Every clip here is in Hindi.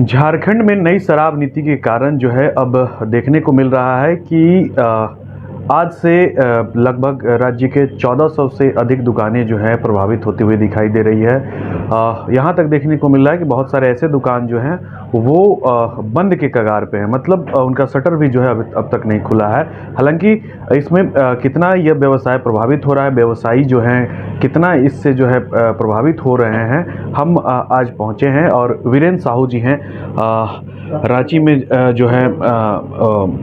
झारखंड में नई शराब नीति के कारण जो है अब देखने को मिल रहा है कि आज से लगभग राज्य के 1400 से अधिक दुकानें जो है प्रभावित होती हुई दिखाई दे रही है। यहाँ तक देखने को मिल रहा है कि बहुत सारे ऐसे दुकान जो हैं वो बंद के कगार पे हैं, मतलब उनका शटर भी जो है अब तक नहीं खुला है। हालांकि इसमें कितना यह व्यवसाय प्रभावित हो रहा है, व्यवसायी जो हैं कितना इससे जो है प्रभावित हो रहे हैं, हम आज पहुँचे हैं और वीरेंद्र साहू जी हैं रांची में जो है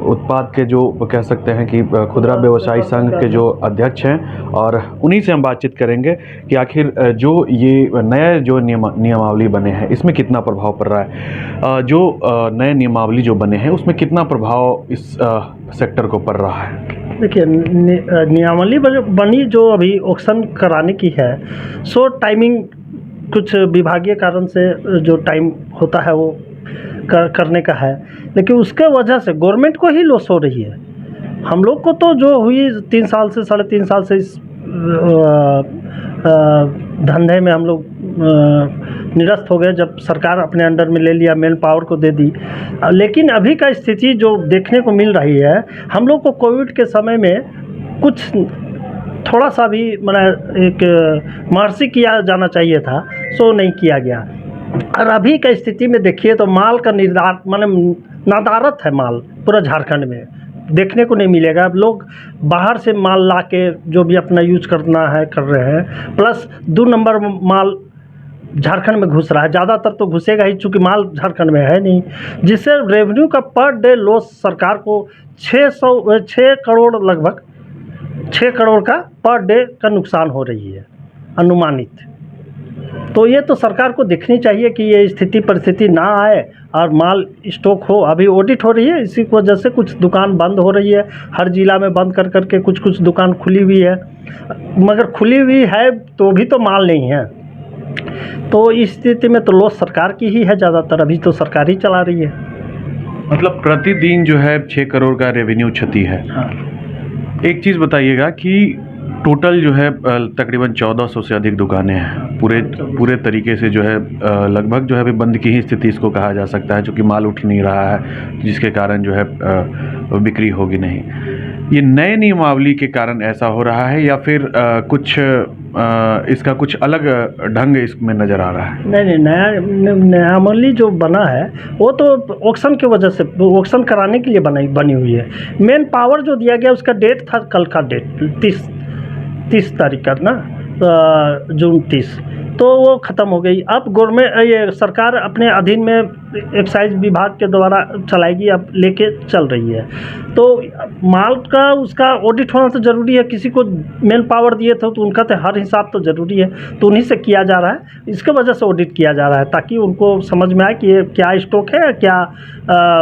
उत्पाद के जो कह सकते हैं कि खुदरा व्यवसायी संघ के जो अध्यक्ष हैं, और उन्हीं से हम बातचीत करेंगे कि आखिर जो ये नए जो नियमावली बने हैं इसमें कितना प्रभाव पड़ रहा है, जो नए नियमावली जो बने हैं उसमें कितना प्रभाव इस सेक्टर को पड़ रहा है। देखिए, नियमावली बनी जो अभी ऑक्शन कराने की है, सो टाइमिंग कुछ विभागीय कारण से जो टाइम होता है वो करने का है, लेकिन उसके वजह से गवर्नमेंट को ही लॉस हो रही है। हम लोग को तो जो हुई 3 साल से 3.5 साल से इस धंधे में हम लोग निरस्त हो गए, जब सरकार अपने अंडर में ले लिया, मैन पावर को दे दी। लेकिन अभी का स्थिति जो देखने को मिल रही है, हम लोग को कोविड के समय में कुछ थोड़ा सा भी एक महर्षि किया जाना चाहिए था, सो नहीं किया गया। और अभी का स्थिति में देखिए तो माल का नदारत है, माल पूरा झारखंड में देखने को नहीं मिलेगा। अब लोग बाहर से माल ला के जो भी अपना यूज करना है कर रहे हैं, प्लस 2 नंबर माल झारखंड में घुस रहा है। ज़्यादातर तो घुसेगा ही, चूँकि माल झारखंड में है नहीं, जिससे रेवेन्यू का पर डे लॉस सरकार को 6 करोड़ लगभग 6 करोड़ का पर डे का नुकसान हो रही है अनुमानित। तो ये तो सरकार को देखनी चाहिए कि ये स्थिति परिस्थिति ना आए और माल स्टॉक हो। अभी ऑडिट हो रही है, इसी की वजह से कुछ दुकान बंद हो रही है, हर जिला में बंद कर करके कुछ दुकान खुली हुई है, मगर खुली हुई है तो भी तो माल नहीं है। तो इस स्थिति में तो लॉस सरकार की ही है ज़्यादातर, अभी तो सरकार ही चला रही है। मतलब प्रतिदिन जो है 6 करोड़ का रेवेन्यू क्षति है। हाँ। एक चीज़ बताइएगा कि टोटल जो है तकरीबन 1400 से अधिक दुकानें हैं, पूरे तरीके से जो है लगभग जो है अभी बंद की ही स्थिति इसको कहा जा सकता है, क्योंकि माल उठ नहीं रहा है, जिसके कारण जो है बिक्री होगी नहीं। ये नए नियमावली के कारण ऐसा हो रहा है या फिर कुछ इसका कुछ अलग ढंग इसमें नज़र आ रहा है? नहीं, नया नियमावली जो बना है वो तो ऑक्शन की वजह से, ऑक्शन कराने के लिए बनी हुई है। मेन पावर जो दिया गया उसका डेट था कल का डेट 30 तारीख का ना, जून 30, तो वो ख़त्म हो गई। अब गवर्नमेंट ये सरकार अपने अधीन में एक्साइज विभाग के द्वारा चलाएगी, अब लेके चल रही है। तो माल का उसका ऑडिट होना तो ज़रूरी है, किसी को मैन पावर दिए थे तो उनका तो हर हिसाब तो ज़रूरी है, तो उन्हीं से किया जा रहा है। इसके वजह से ऑडिट किया जा रहा है ताकि उनको समझ में आए कि ये क्या स्टॉक है, क्या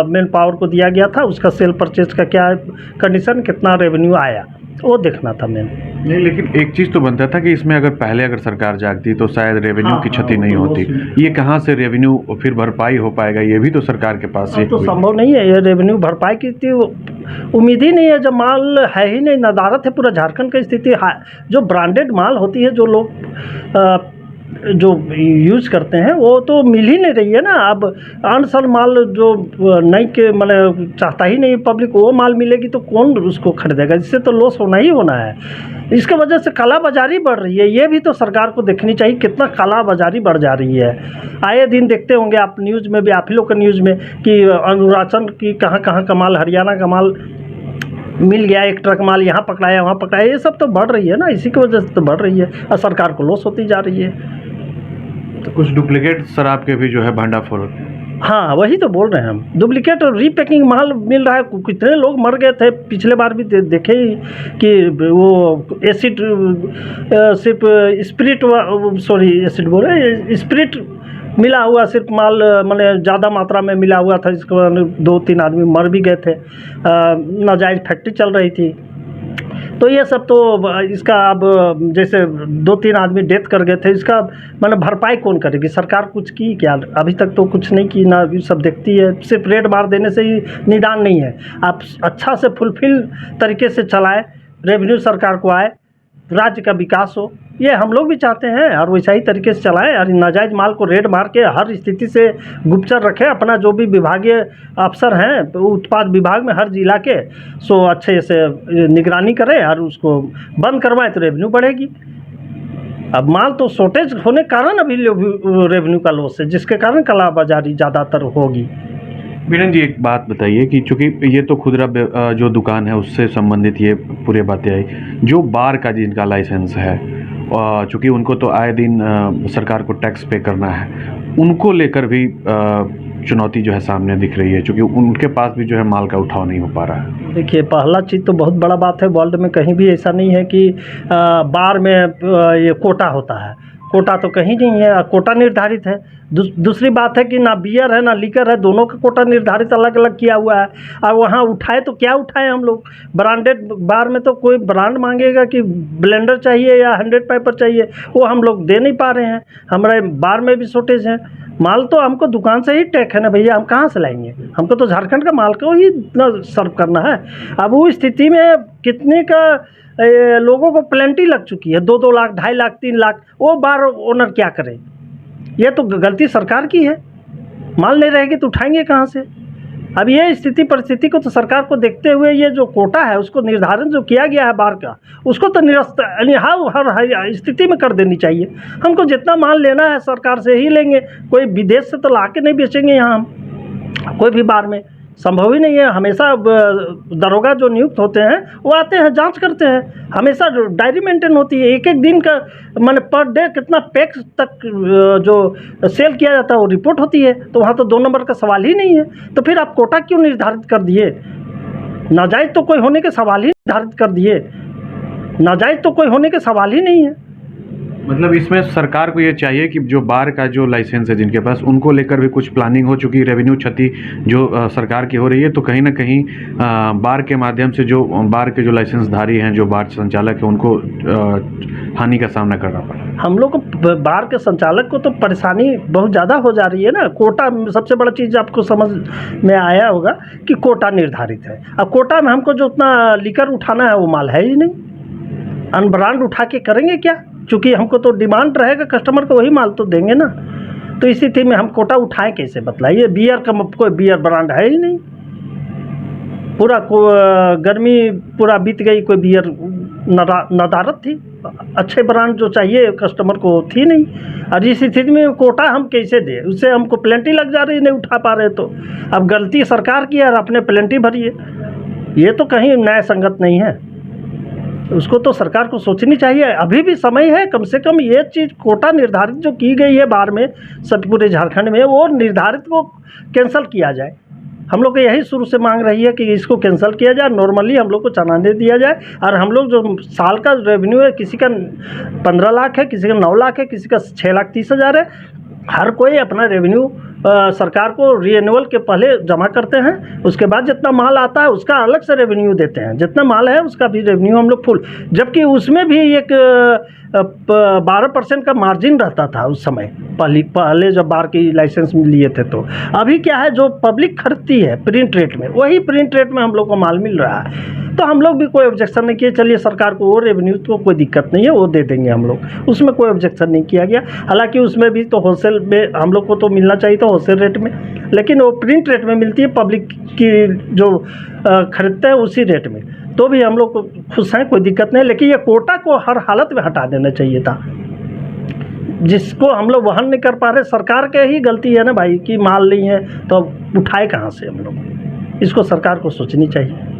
मैन पावर को दिया गया था, उसका सेल परचेज का क्या कंडीशन, कितना रेवेन्यू आया, वो देखना था मैन। नहीं, लेकिन एक चीज़ तो बनता था कि इसमें अगर सरकार जागती तो शायद रेवेन्यू की क्षति नहीं होती। ये कहाँ से रेवेन्यू फिर भरपाई हो पाएगा, ये भी तो सरकार के पास तो संभव नहीं है। ये रेवेन्यू भरपाई की उम्मीद ही नहीं है जब माल है ही नहीं, नदारत है पूरा झारखंड की स्थिति। जो ब्रांडेड माल होती है, जो लोग जो यूज़ करते हैं, वो तो मिल ही नहीं रही है ना। अब अनसल माल जो नहीं के मतलब चाहता ही नहीं पब्लिक, वो माल मिलेगी तो कौन उसको खरीदेगा? इससे तो लॉस होना ही होना है। इसके वजह से कालाबाजारी बढ़ रही है, ये भी तो सरकार को देखनी चाहिए कितना कालाबाजारी बढ़ जा रही है। आए दिन देखते होंगे आप न्यूज़ में भी, आप ही लोग के न्यूज़ में, कि अनुराचन की कहाँ का माल, हरियाणा का माल मिल गया, एक ट्रक माल यहाँ पकड़ाया वहाँ पकड़ाया, ये सब तो बढ़ रही है ना, इसी की वजह से तो बढ़ रही है और सरकार को लॉस होती जा रही है। तो कुछ डुप्लीकेट शराब के भी जो है भांडाफोड़। हाँ, वही तो बोल रहे हैं हम, डुप्लीकेट और रीपैकिंग माल मिल रहा है। कितने लोग मर गए थे पिछले बार भी देखे ही कि वो एसिड सिर्फ स्पिरिट मिला हुआ, सिर्फ माल मैंने ज़्यादा मात्रा में मिला हुआ था, जिसके बाद 2-3 आदमी मर भी गए थे। नाजायज़ फैक्ट्री चल रही थी। तो ये सब तो इसका अब जैसे 2-3 आदमी डेथ कर गए थे, इसका मतलब भरपाई कौन करेगी? सरकार कुछ की क्या? अभी तक तो कुछ नहीं की ना, अभी सब देखती है। सिर्फ रेट मार देने से ही निदान नहीं है। आप अच्छा से फुलफिल तरीके से चलाएं, रेवेन्यू सरकार को आए, राज्य का विकास हो, ये हम लोग भी चाहते हैं और वैसा ही तरीके से चलाएं और नाजायज़ माल को रेड मार के हर स्थिति से गुप्तचर रखें। अपना जो भी विभागीय अफसर हैं उत्पाद विभाग में हर जिला के, सो अच्छे से निगरानी करें और उसको बंद करवाएं तो रेवेन्यू बढ़ेगी। अब माल तो शॉर्टेज होने के कारण अभी रेवेन्यू का लॉस है, जिसके कारण कालाबाजारी ज़्यादातर होगी। बीरेन जी, एक बात बताइए कि चूंकि ये तो खुदरा जो दुकान है उससे संबंधित ये पूरी बातें आई, जो बार का जिनका लाइसेंस है, चूंकि उनको तो आए दिन सरकार को टैक्स पे करना है, उनको लेकर भी चुनौती जो है सामने दिख रही है, क्योंकि उनके पास भी जो है माल का उठाव नहीं हो पा रहा है। देखिए, पहला चीज़ तो बहुत बड़ा बात है, वर्ल्ड में कहीं भी ऐसा नहीं है कि बार में ये कोटा होता है। कोटा तो कहीं नहीं है, कोटा निर्धारित है। दूसरी बात है कि ना बियर है ना लीकर है, दोनों का कोटा निर्धारित अलग अलग किया हुआ है। और वहाँ उठाए तो क्या उठाए हम लोग, ब्रांडेड बार में तो कोई ब्रांड मांगेगा कि ब्लेंडर चाहिए या 100 पेपर चाहिए, वो हम लोग दे नहीं पा रहे हैं। हमारे बार में भी शॉर्टेज है। माल तो हमको दुकान से ही टैक है ना भैया, हम कहाँ से लाएंगे? हमको तो झारखंड का माल को ही इतना सर्व करना है। अब वो स्थिति में कितने का लोगों को प्लेंटी लग चुकी है, 2-2 लाख, 2.5 लाख, 3 लाख, वो बार ओनर क्या करे? ये तो गलती सरकार की है। माल नहीं रहेगी तो उठाएंगे कहाँ से? अब ये स्थिति परिस्थिति को तो सरकार को देखते हुए ये जो कोटा है उसको निर्धारण जो किया गया है बार का, उसको तो निरस्त हर स्थिति में कर देनी चाहिए। हमको जितना माल लेना है सरकार से ही लेंगे, कोई विदेश से तो ला के नहीं बेचेंगे यहाँ हम कोई भी बार में, संभव ही नहीं है। हमेशा दरोगा जो नियुक्त होते हैं वो आते हैं, जांच करते हैं, हमेशा डायरी मेंटेन होती है, एक एक दिन का माने पर डे कितना पैक्स तक जो सेल किया जाता है वो रिपोर्ट होती है। तो वहाँ तो 2 नंबर का सवाल ही नहीं है। तो फिर आप कोटा क्यों निर्धारित कर दिए? नाजायज़ तो कोई होने के सवाल ही निर्धारित कर दिए, नाजायज़ तो कोई होने के सवाल ही नहीं है। मतलब इसमें सरकार को ये चाहिए कि जो बार का जो लाइसेंस है जिनके पास, उनको लेकर भी कुछ प्लानिंग हो। चूँकि रेवेन्यू क्षति जो सरकार की हो रही है, तो कहीं ना कहीं बार के माध्यम से जो बार के जो लाइसेंसधारी हैं, जो बार संचालक हैं, उनको हानि का सामना करना पड़ा। हम लोग को बार के संचालक को तो परेशानी बहुत ज़्यादा हो जा रही है ना। कोटा सबसे बड़ा चीज़ आपको समझ में आया होगा कि कोटा निर्धारित है। अब कोटा में हमको जो उतना लीकर उठाना है वो माल है ही नहीं। अनब्रांड उठा के करेंगे क्या? चूँकि हमको तो डिमांड रहेगा, कस्टमर को वही माल तो देंगे ना। तो इस स्थिति में हम कोटा उठाएं कैसे, बतलाइए? बियर का कोई बियर ब्रांड है ही नहीं। पूरा गर्मी पूरा बीत गई, कोई बियर नदारत थी, अच्छे ब्रांड जो चाहिए कस्टमर को थी नहीं। और इस स्थिति में कोटा हम कैसे दें? उससे हमको प्लेंटी लग जा रही है, नहीं उठा पा रहे। तो अब गलती सरकार की है और अपने प्लेंटी भरिए, ये तो कहीं न्याय संगत नहीं है। उसको तो सरकार को सोचनी चाहिए, अभी भी समय है। कम से कम ये चीज़ कोटा निर्धारित जो की गई है बार में सब पूरे झारखंड में, वो निर्धारित को कैंसिल किया जाए। हम लोग को यही शुरू से मांग रही है कि इसको कैंसिल किया जाए, नॉर्मली हम लोग को चलाने दिया जाए। और हम लोग जो साल का रेवेन्यू है, किसी का 15 लाख है, किसी का 9 लाख है, किसी का 6,30,000 है, हर कोई अपना रेवेन्यू सरकार को रीएनुअल के पहले जमा करते हैं। उसके बाद जितना माल आता है उसका अलग से रेवेन्यू देते हैं, जितना माल है उसका भी रेवेन्यू हम लोग फुल। जबकि उसमें भी एक 12% का मार्जिन रहता था उस समय, पहले जब बार की लाइसेंस लिए थे। तो अभी क्या है, जो पब्लिक खरीदती है प्रिंट रेट में, वही प्रिंट रेट में हम लोग को माल मिल रहा है। तो हम लोग भी कोई ऑब्जेक्शन नहीं किए, चलिए सरकार को वो रेवेन्यू तो कोई दिक्कत नहीं है, वो दे देंगे हम लोग, उसमें कोई ऑब्जेक्शन नहीं किया गया। हालांकि उसमें भी तो होलसेल में हम लोग को तो मिलना चाहिए था, होलसेल रेट में, लेकिन वो प्रिंट रेट में मिलती है, पब्लिक की जो खरीदते हैं उसी रेट में। तो भी हम लोग को खुश हैं, कोई दिक्कत नहीं। लेकिन ये कोटा को हर हालत में हटा देना चाहिए था, जिसको हम लोग वहन नहीं कर पा रहे। सरकार के ही गलती है ना भाई, कि माल नहीं है तो उठाए कहाँ से हम लोग? इसको सरकार को सोचनी चाहिए।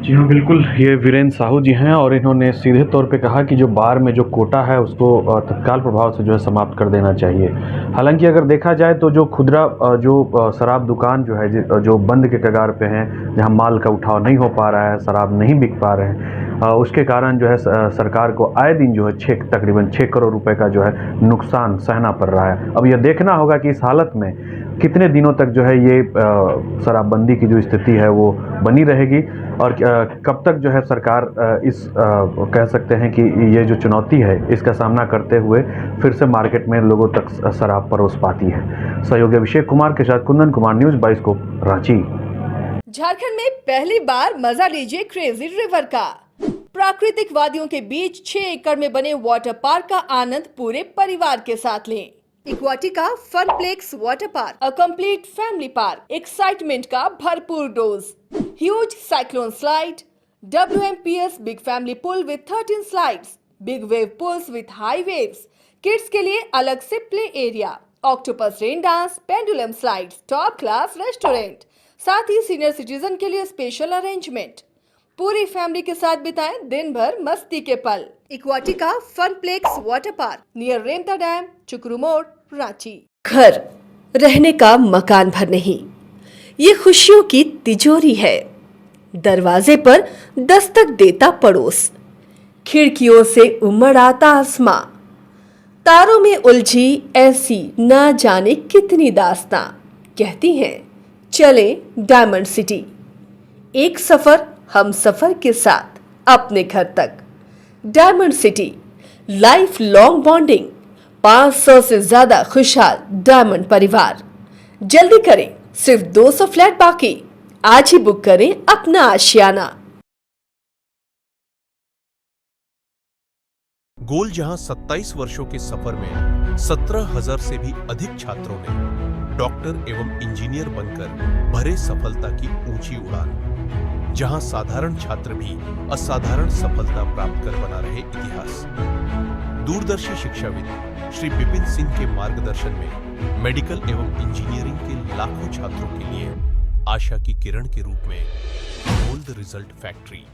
जी हाँ, बिल्कुल। ये वीरेंद्र साहू जी हैं और इन्होंने सीधे तौर पे कहा कि जो बार में जो कोटा है उसको तत्काल प्रभाव से जो है समाप्त कर देना चाहिए। हालांकि अगर देखा जाए तो जो खुदरा जो शराब दुकान जो है, जो बंद के कगार पे हैं, जहां माल का उठाव नहीं हो पा रहा है, शराब नहीं बिक पा रहे हैं, उसके कारण जो है सरकार को आए दिन जो है तकरीबन 6 करोड़ रुपए का जो है नुकसान सहना पड़ रहा है। अब यह देखना होगा कि इस हालत में कितने दिनों तक जो है ये शराबबंदी की जो स्थिति है वो बनी रहेगी, और कब तक जो है सरकार इस कह सकते हैं कि ये जो चुनौती है इसका सामना करते हुए फिर से मार्केट में लोगों तक शराब परोस पाती है। सहयोगी अभिषेक कुमार के साथ कुंदन कुमार, न्यूज़ 22 को रांची। झारखंड में पहली बार मजा लीजिए क्रेजी रिवर का। प्राकृतिक वादियों के बीच 6 एकड़ में बने वाटर पार्क का आनंद पूरे परिवार के साथ लें। Equatica funplex water park, a complete family park, excitement का भरपूर dose, huge cyclone slide, WMPS big family pool with 13 slides, big wave pools with high waves, kids के लिए अलग से play area, octopus rain dance, pendulum slides, top class restaurant, साथ ही सीनियर सिटीजन के लिए स्पेशल अरेंजमेंट। पूरी फैमिली के साथ बिताएं दिन भर मस्ती के पल। इक्वाटिका funplex water park near Remta dam, चुकरू मोड़, रांची। घर रहने का मकान भर नहीं, ये खुशियों की तिजोरी है। दरवाजे पर दस्तक देता पड़ोस, खिड़कियों से उमड़ आता आसमां, तारों में उलझी ऐसी ना जाने कितनी दास्तां। कहती हैं चले डायमंड सिटी, एक सफर हम सफर के साथ अपने घर तक। Diamond city, life long bonding, 500 से ज्यादा खुशहाल डायमंड परिवार। जल्दी करें, सिर्फ 200 फ्लैट बाकी। आज ही बुक करें अपना आशियाना। गोल जहां 27 वर्षों के सफर में 17,000 से भी अधिक छात्रों ने डॉक्टर एवं इंजीनियर बनकर भरे सफलता की ऊंची उड़ान, जहां साधारण छात्र भी असाधारण सफलता प्राप्त कर बना रहे इतिहास। दूरदर्शी शिक्षाविद श्री विपिन सिंह के मार्गदर्शन में मेडिकल एवं इंजीनियरिंग के लाखों छात्रों के लिए आशा की किरण के रूप में गोल्ड रिजल्ट फैक्ट्री